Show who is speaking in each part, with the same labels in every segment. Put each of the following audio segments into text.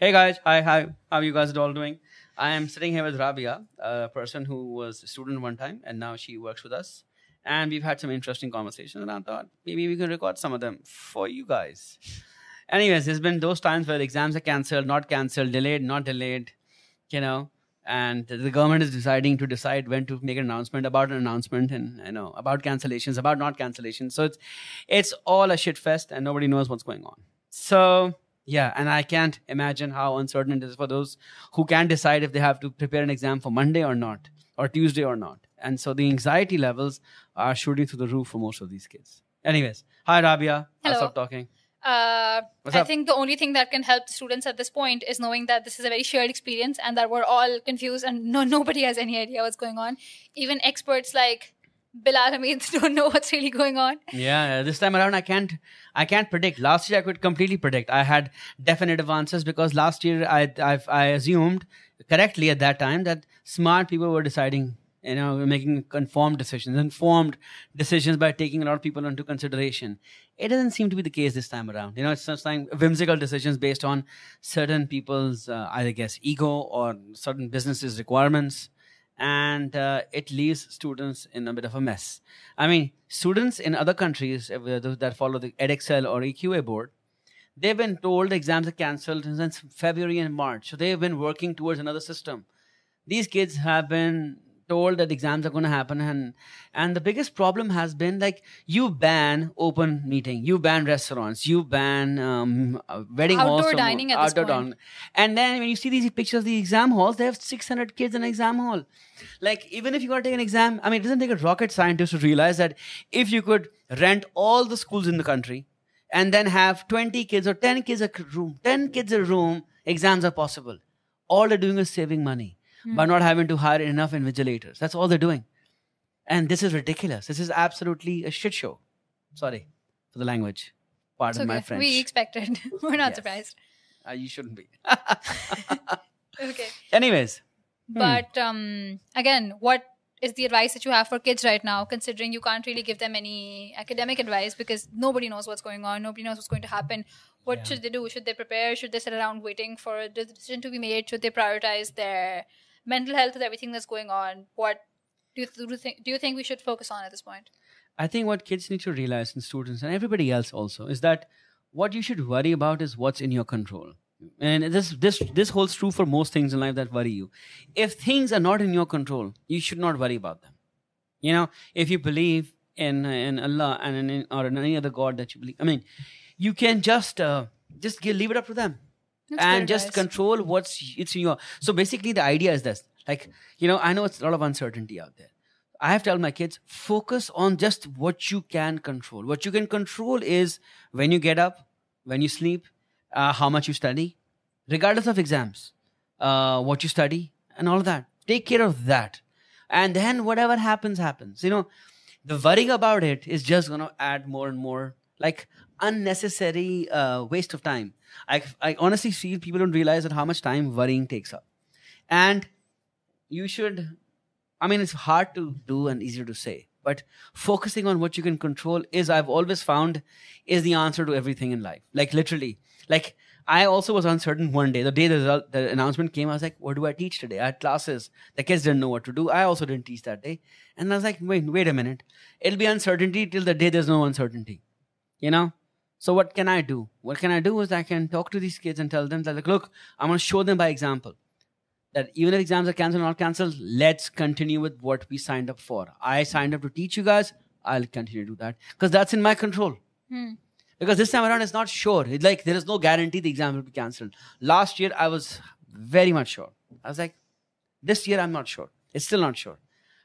Speaker 1: Hey guys, hi, how are you guys all doing? I am sitting here with Rabia, a person who was a student one time and now she works with us. And we've had some interesting conversations, and I thought maybe we can record some of them for you guys. Anyways, there's been those times where exams are cancelled, delayed, not delayed, you know, and the government is deciding to decide when to make an announcement about an announcement, and about cancellations, about not cancellations. So it's all a shit fest, and nobody knows what's going on. So yeah, and I can't imagine how uncertain it is for those who can't decide if they have to prepare an exam for Monday or not, or Tuesday or not. And so the anxiety levels are shooting through the roof for most of these kids. Anyways, hi Rabia. I'll
Speaker 2: Hello.
Speaker 1: stop talking. What's
Speaker 2: I
Speaker 1: up?
Speaker 2: think the only thing that can help the students at this point is knowing that this is a very shared experience and that we're all confused and nobody has any idea what's going on. Even experts like Bilal Hamid don't know what's really going on.
Speaker 1: Yeah, this time around I can't predict. Last year I could completely predict. I had definitive answers because last year I assumed correctly at that time that smart people were deciding, making informed decisions by taking a lot of people into consideration. It doesn't seem to be the case this time around. It's just like whimsical decisions based on certain people's, I guess, ego or certain businesses' requirements. And it leaves students in a bit of a mess. I mean, students in other countries those that follow the EdXL or EQA board, they've been told exams are cancelled since February and March. So they've been working towards another system. These kids have been told that exams are going to happen, and the biggest problem has been, like, you ban open meeting, you ban restaurants, you ban wedding halls,
Speaker 2: Outdoor dining at this point.
Speaker 1: dining. And then when you see these pictures of the exam halls, they have 600 kids in an exam hall. Like, even if you got to take an exam, I mean, it doesn't take a rocket scientist to realize that if you could rent all the schools in the country and then have 20 kids or 10 kids a room, exams are possible. All they're doing is saving money by not having to hire enough invigilators. That's all they're doing. And this is ridiculous. This is absolutely a shit show. Sorry for the language. Pardon my French.
Speaker 2: We expected. We're not
Speaker 1: Yes.
Speaker 2: surprised.
Speaker 1: You shouldn't be.
Speaker 2: Okay.
Speaker 1: Anyways.
Speaker 2: But again, what is the advice that you have for kids right now, considering you can't really give them any academic advice because nobody knows what's going on, nobody knows what's going to happen? What should they do? Should they prepare? Should they sit around waiting for the decision to be made? Should they prioritize their mental health with everything that's going on? What do you think we should focus on at this point?
Speaker 1: I think what kids need to realize, and students and everybody else also, is that what you should worry about is what's in your control. And this holds true for most things in life that worry you. If things are not in your control, you should not worry about them. If you believe in Allah and or in any other God that you believe, I mean, you can just leave it up to them.
Speaker 2: That's
Speaker 1: And
Speaker 2: good
Speaker 1: just
Speaker 2: advice.
Speaker 1: control it's in your. So basically, the idea is this: like, I know it's a lot of uncertainty out there. I have to tell my kids, focus on just what you can control. What you can control is when you get up, when you sleep, how much you study, regardless of exams, what you study, and all of that. Take care of that, and then whatever happens, happens. The worrying about it is just going to add more and more, like, unnecessary waste of time. I honestly feel people don't realize that how much time worrying takes up. And you should, I mean, it's hard to do and easier to say, but focusing on what you can control is, I've always found, is the answer to everything in life. Like, literally. Like, I also was uncertain one day. The day the announcement came, I was like, what do I teach today? I had classes. The kids didn't know what to do. I also didn't teach that day. And I was like, wait a minute. It'll be uncertainty till the day there's no uncertainty. So what can I do? What can I do is I can talk to these kids and tell them that, like, look, I'm going to show them by example that even if exams are cancelled or not cancelled, let's continue with what we signed up for. I signed up to teach you guys. I'll continue to do that because that's in my control. Because this time around, it's not sure. It's like there is no guarantee the exam will be cancelled. Last year, I was very much sure. I was like, this year, I'm not sure. It's still not sure.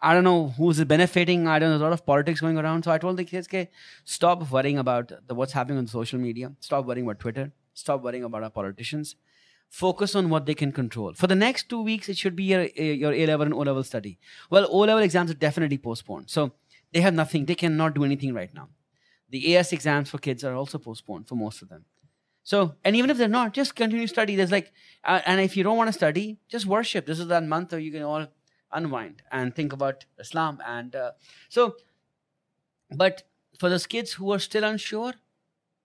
Speaker 1: I don't know who's benefiting. I don't know. There's a lot of politics going around. So I told the kids, okay, stop worrying about what's happening on social media. Stop worrying about Twitter. Stop worrying about our politicians. Focus on what they can control. For the next 2 weeks, it should be your A-level and O-level study. Well, O-level exams are definitely postponed. So they have nothing. They cannot do anything right now. The AS exams for kids are also postponed for most of them. So, and even if they're not, just continue to study. There's like, and if you don't want to study, just worship. This is that month where you can all unwind and think about Islam. And but for those kids who are still unsure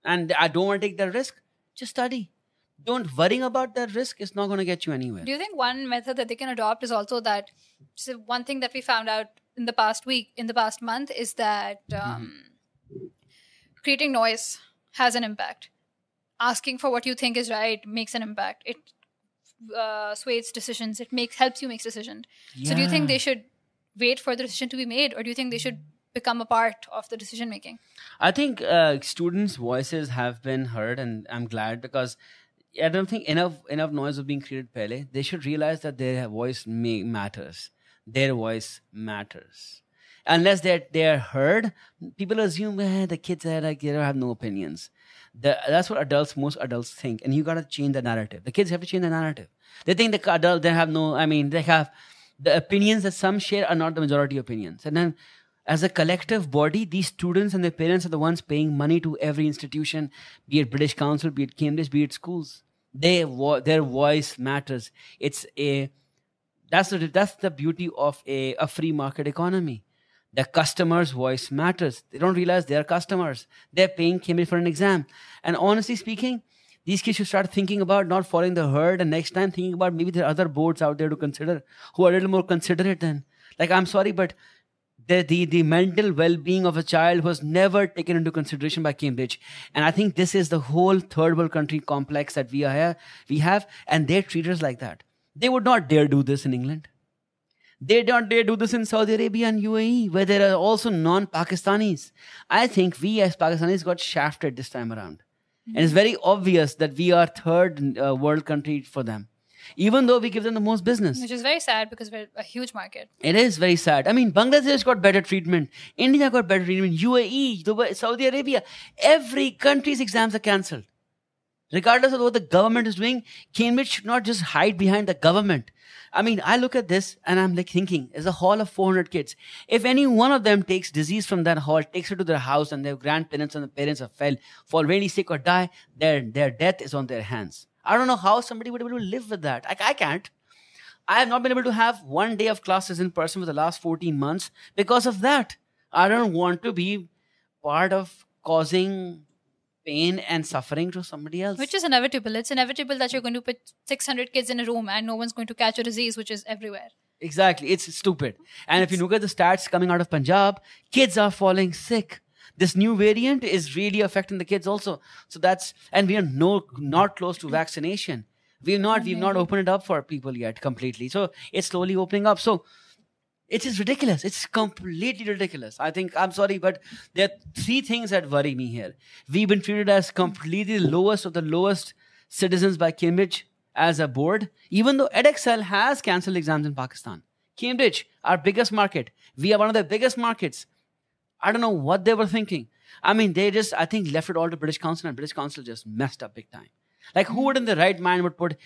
Speaker 1: and I don't want to take the risk, just study. don't worrying about that risk is not going to get you anywhere.
Speaker 2: Do you think one method that they can adopt is also that? So one thing that we found out in the past month, is that creating noise has an impact. Asking for what you think is right makes an impact. It sways decisions. It helps you make decisions. So do you think they should wait for the decision to be made, or do you think they should become a part of the decision making?
Speaker 1: I think students' voices have been heard, and I'm glad, because I don't think enough noise was being created pehle. They should realize that their voice matters. Their voice matters. Unless they're heard, people assume the kids are like, they don't have no opinions. That's what most adults think, and you got to change the narrative. The kids have to change the narrative. They think the adult, they have they have the opinions that some share are not the majority opinions. And then as a collective body, these students and their parents are the ones paying money to every institution, be it British Council, be it Cambridge, be it schools. Their voice matters. That's the beauty of a free market economy. The customer's voice matters. They don't realize they're customers. They're paying Cambridge for an exam. And honestly speaking, these kids should start thinking about not following the herd, and next time thinking about maybe there are other boards out there to consider who are a little more considerate than. Like, I'm sorry, but the mental well-being of a child was never taken into consideration by Cambridge. And I think this is the whole third world country complex that we have, and they treat us like that. They would not dare do this in England. They don't dare do this in Saudi Arabia and UAE, where there are also non-Pakistanis. I think we as Pakistanis got shafted this time around. And it's very obvious that we are third world country for them, even though we give them the most business.
Speaker 2: Which is very sad, because we're a huge market.
Speaker 1: It is very sad. I mean, Bangladesh got better treatment. India got better treatment. UAE, Dubai, Saudi Arabia. Every country's exams are cancelled. Regardless of what the government is doing, Cambridge should not just hide behind the government. I mean, I look at this and I'm like thinking, there's a hall of 400 kids. If any one of them takes disease from that hall, takes it to their house, and their grandparents and the parents have fall really sick or die, their death is on their hands. I don't know how somebody would be able to live with that. I can't. I have not been able to have one day of classes in person for the last 14 months because of that. I don't want to be part of causing pain and suffering to somebody else.
Speaker 2: Which is inevitable. It's inevitable that you're going to put 600 kids in a room and no one's going to catch a disease, which is everywhere.
Speaker 1: Exactly. It's stupid. And if you look at the stats coming out of Punjab, kids are falling sick. This new variant is really affecting the kids also. So and we are not close to vaccination. We've not opened it up for people yet completely. So it's slowly opening up. So it is ridiculous. It's completely ridiculous. I'm sorry, but there are three things that worry me here. We've been treated as completely lowest of the lowest citizens by Cambridge as a board, even though EdXL has cancelled exams in Pakistan. Cambridge, our biggest market. We are one of the biggest markets. I don't know what they were thinking. I mean, they just, I think, left it all to British Council, and British Council just messed up big time. Like, who would in the right mind would put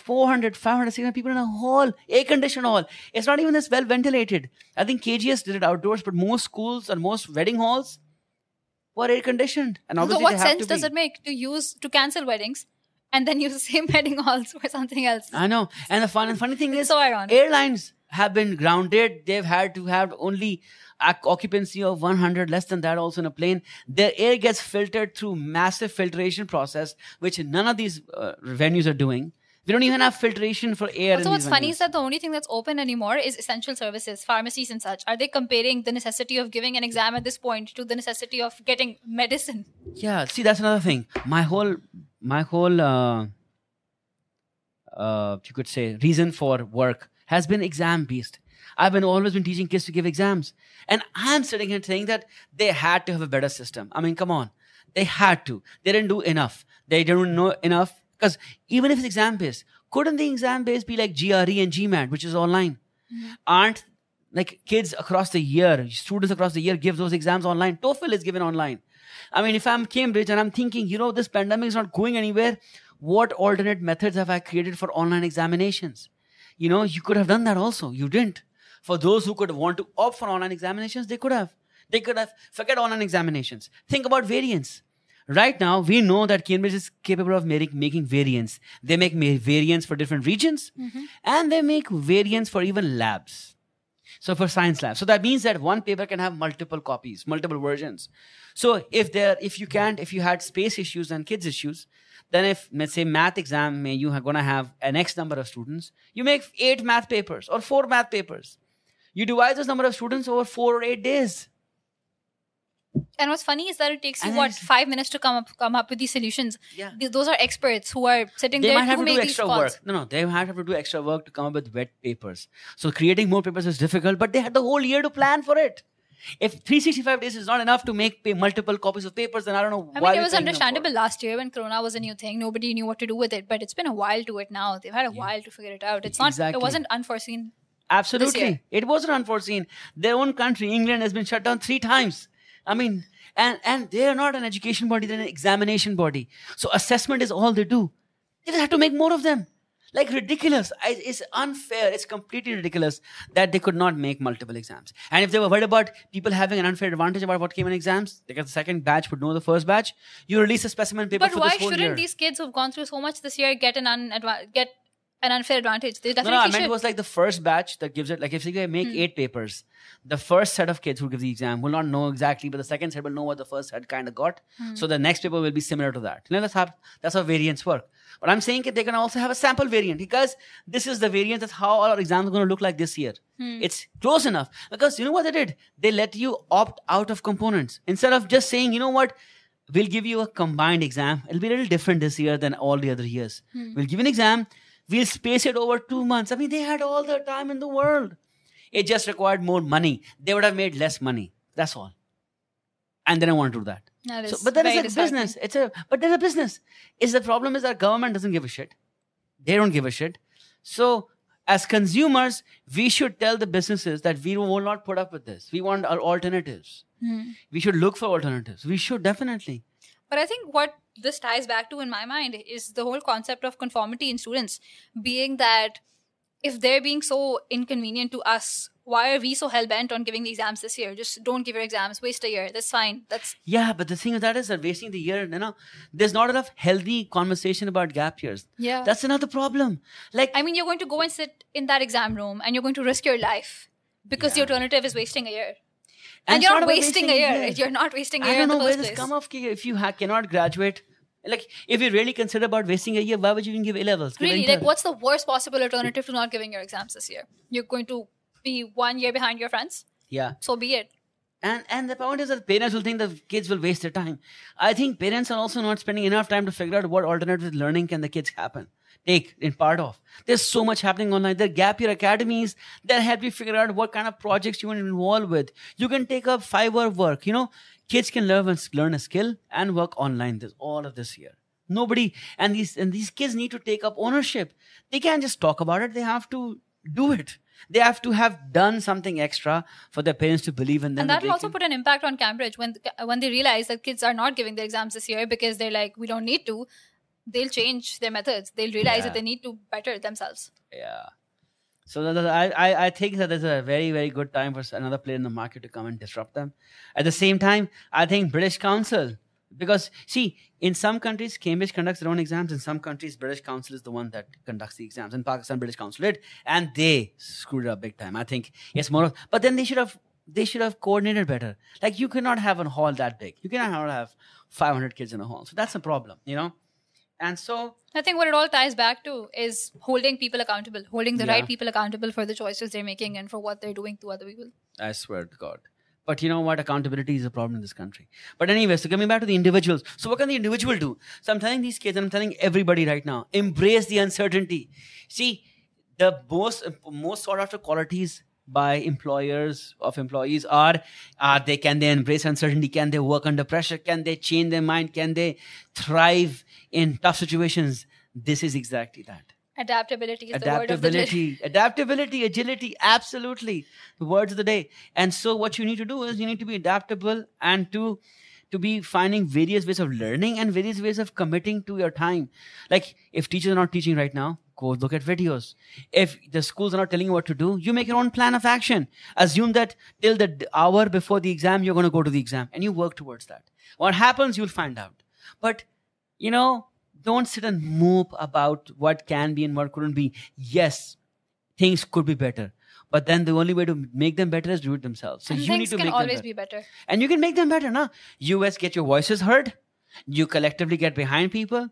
Speaker 1: 400, 500, 600 people in a hall, air-conditioned hall? It's not even this well-ventilated. I think KGS did it outdoors, but most schools and most wedding halls were air-conditioned. And obviously,
Speaker 2: so what sense does it make to cancel weddings and then use the same wedding halls for something else?
Speaker 1: I know. And the funny thing is,
Speaker 2: so ironic.
Speaker 1: Airlines have been grounded. They've had to have only occupancy of 100, less than that also in a plane. Their air gets filtered through massive filtration process, which none of these venues are doing. We don't even have filtration for air.
Speaker 2: Also, what's funny is that the only thing that's open anymore is essential services, pharmacies and such. Are they comparing the necessity of giving an exam at this point to the necessity of getting medicine?
Speaker 1: Yeah, see, that's another thing. My whole you could say, reason for work has been exam-based. I've always been teaching kids to give exams. And I'm sitting here saying that they had to have a better system. I mean, come on. They had to. They didn't do enough. They didn't know enough. Because even if it's exam-based, couldn't the exam-based be like GRE and GMAT, which is online? Mm-hmm. Aren't like kids across the year, students across the year give those exams online? TOEFL is given online. I mean, if I'm Cambridge and I'm thinking, this pandemic is not going anywhere, what alternate methods have I created for online examinations? You could have done that also. You didn't. For those who could want to opt for online examinations, they could have. They could have. Forget online examinations. Think about variants. Right now, we know that Cambridge is capable of making variants. They make variants for different regions, and they make variants for even labs. So for science labs. So that means that one paper can have multiple copies, multiple versions. So if you had space issues and kids issues, Then if, let's say, math exam, you are going to have an X number of students, you make 8 math papers or 4 math papers. You divide this number of students over 4 or 8 days.
Speaker 2: And what's funny is that it takes you 5 minutes to come up with these solutions.
Speaker 1: Yeah.
Speaker 2: Those are experts who are sitting
Speaker 1: They
Speaker 2: there
Speaker 1: might have
Speaker 2: to
Speaker 1: to do
Speaker 2: make
Speaker 1: extra
Speaker 2: these calls.
Speaker 1: work. No, they might have to do extra work to come up with wet papers. So creating more papers is difficult, but they had the whole year to plan for it. If 365 days is not enough to make multiple copies of papers, then I don't know why.
Speaker 2: It was understandable last year when Corona was a new thing. Nobody knew what to do with it, but it's been a while to it now. They've had a while to figure it out. It's not.
Speaker 1: Exactly.
Speaker 2: It wasn't unforeseen.
Speaker 1: Absolutely, it wasn't unforeseen. Their own country, England, has been shut down 3 times. I mean, and they are not an education body; they're an examination body. So assessment is all they do. They just have to make more of them. Like, ridiculous. It's unfair. It's completely ridiculous that they could not make multiple exams. And if they were worried about people having an unfair advantage about what came in exams, because the second batch would know the first batch, you release a specimen paper for this whole year.
Speaker 2: But why shouldn't these kids who've gone through so much this year get an unfair advantage? They definitely
Speaker 1: No, I meant
Speaker 2: should.
Speaker 1: it was like the first batch that gives it. Like, if they make 8 papers, the first set of kids who give the exam will not know exactly, but the second set will know what the first set kind of got. So the next paper will be similar to that. You know, that's how variants work. But I'm saying that they can also have a sample variant, because this is the variant. That's how our exams are going to look like this year. It's close enough, because you know what they did? They let you opt out of components instead of just saying, you know what, we'll give you a combined exam. It'll be a little different this year than all the other years. We'll give you an exam. We'll space it over 2 months. I mean, they had all the time in the world. It just required more money. They would have made less money. That's all. And they don't want to do that. But that is a business. But there's a business. The problem is our government doesn't give a shit. They don't give a shit. So as consumers, we should tell the businesses that we will not put up with this. We want our alternatives. We should look for alternatives. We should definitely.
Speaker 2: But I think what this ties back to in my mind is the whole concept of conformity in students, being that if they're being so inconvenient to us, why are we so hell-bent on giving the exams this year? Just don't give your exams, waste a year. That's fine.
Speaker 1: Yeah, but the thing is that wasting the year, there's not enough healthy conversation about gap years.
Speaker 2: Yeah.
Speaker 1: That's another problem. Like,
Speaker 2: I mean, you're going to go and sit in that exam room and you're going to risk your life because the alternative is wasting a year. And you're not wasting a year. You're not wasting a year in the first place. I don't know where this come off. If you cannot graduate, like, if you really consider about wasting a year, why would you even give A-levels? Really, like, what's the worst possible alternative to not giving your exams this year? You're going to be 1 year behind your friends?
Speaker 1: Yeah.
Speaker 2: So be it.
Speaker 1: And the point is that parents will think the kids will waste their time. I think parents are also not spending enough time to figure out what alternative learning can the kids take in part of. There's so much happening online. There are gap year academies that help you figure out what kind of projects you want to involve with. You can take up 5-hour work. Kids can learn a skill and work online. There's all of this here. Nobody, and these kids need to take up ownership. They can't just talk about it. They have to do it. They have to have done something extra for their parents to believe in them.
Speaker 2: And that will also put an impact on Cambridge when they realize that kids are not giving their exams this year because they're like, we don't need to. They'll change their methods. They'll realize that they need to better themselves.
Speaker 1: Yeah. So I think that there's a very, very good time for another player in the market to come and disrupt them. At the same time, I think British Council, because see, in some countries, Cambridge conducts their own exams. In some countries, British Council is the one that conducts the exams. In Pakistan, British Council did, and they screwed it up big time. I think it's more of, but then they should have coordinated better. Like, you cannot have a hall that big. You cannot have 500 kids in a hall. So that's a problem, And so
Speaker 2: I think what it all ties back to is holding people accountable, holding the right people accountable for the choices they're making and for what they're doing to other people.
Speaker 1: I swear to God. But you know what? Accountability is a problem in this country. But anyway, so coming back to the individuals. So what can the individual do? So I'm telling these kids, and I'm telling everybody right now, embrace the uncertainty. See, the most sought after qualities by employees are can they embrace uncertainty? Can they work under pressure? Can they change their mind? Can they thrive in tough situations? This is exactly that.
Speaker 2: Adaptability is the word of the day.
Speaker 1: Adaptability, agility, absolutely. The words of the day. And so what you need to do is you need to be adaptable and to be finding various ways of learning and various ways of committing to your time. Like, if teachers are not teaching right now, go look at videos. If the schools are not telling you what to do, you make your own plan of action. Assume that till the hour before the exam, you're going to go to the exam and you work towards that. What happens, you'll find out. But, don't sit and mope about what can be and what couldn't be. Yes, things could be better. But then the only way to make them better is do it themselves. So
Speaker 2: and
Speaker 1: you need to make them better.
Speaker 2: Things can always be better.
Speaker 1: And you can make them better, na? You guys get your voices heard. You collectively get behind people.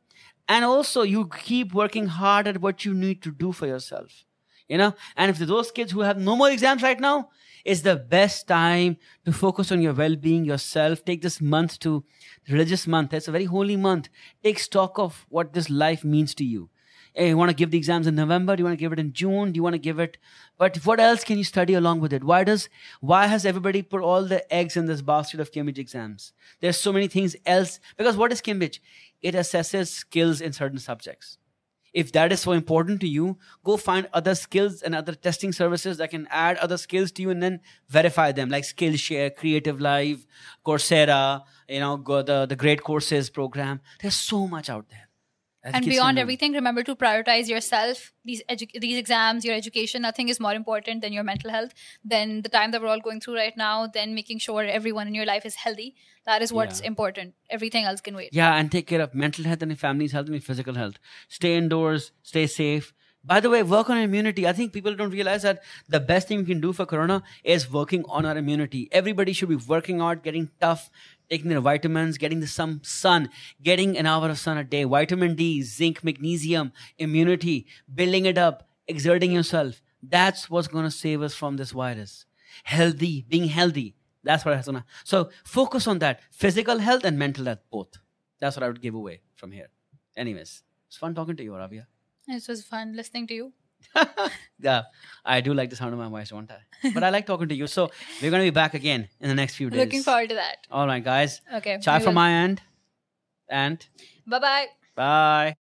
Speaker 1: And also, you keep working hard at what you need to do for yourself. And if those kids who have no more exams right now, it's the best time to focus on your well-being, yourself. Take this month to religious month. It's a very holy month. Take stock of what this life means to you. Hey, you want to give the exams in November? Do you want to give it in June? Do you want to give it? But what else can you study along with it? Why has everybody put all the eggs in this basket of Cambridge exams? There's so many things else. Because what is Cambridge? It assesses skills in certain subjects. If that is so important to you, go find other skills and other testing services that can add other skills to you and then verify them, like Skillshare, Creative Live, Coursera, go the Great Courses program. There's so much out there.
Speaker 2: And beyond everything, remember to prioritize yourself. These exams, your education, nothing is more important than your mental health, than the time that we're all going through right now, then making sure everyone in your life is healthy. That is what's important. Everything else can wait.
Speaker 1: Yeah, and take care of mental health and your family's health and your physical health. Stay indoors, stay safe. By the way, work on immunity. I think people don't realize that the best thing we can do for Corona is working on our immunity. Everybody should be working out, getting tough, taking their vitamins, getting some sun, getting an hour of sun a day, vitamin D, zinc, magnesium, immunity, building it up, exerting yourself. That's what's going to save us from this virus. Being healthy. That's what I want to. So focus on that. Physical health and mental health, both. That's what I would give away from here. Anyways, it's fun talking to you, Rabia.
Speaker 2: It was fun listening to you.
Speaker 1: Yeah, I do like the sound of my voice, don't I? But I like talking to you. So we're going to be back again in the next few days.
Speaker 2: Looking forward to that.
Speaker 1: All right, guys.
Speaker 2: Okay.
Speaker 1: Chai from my end. And
Speaker 2: bye-bye.
Speaker 1: Bye.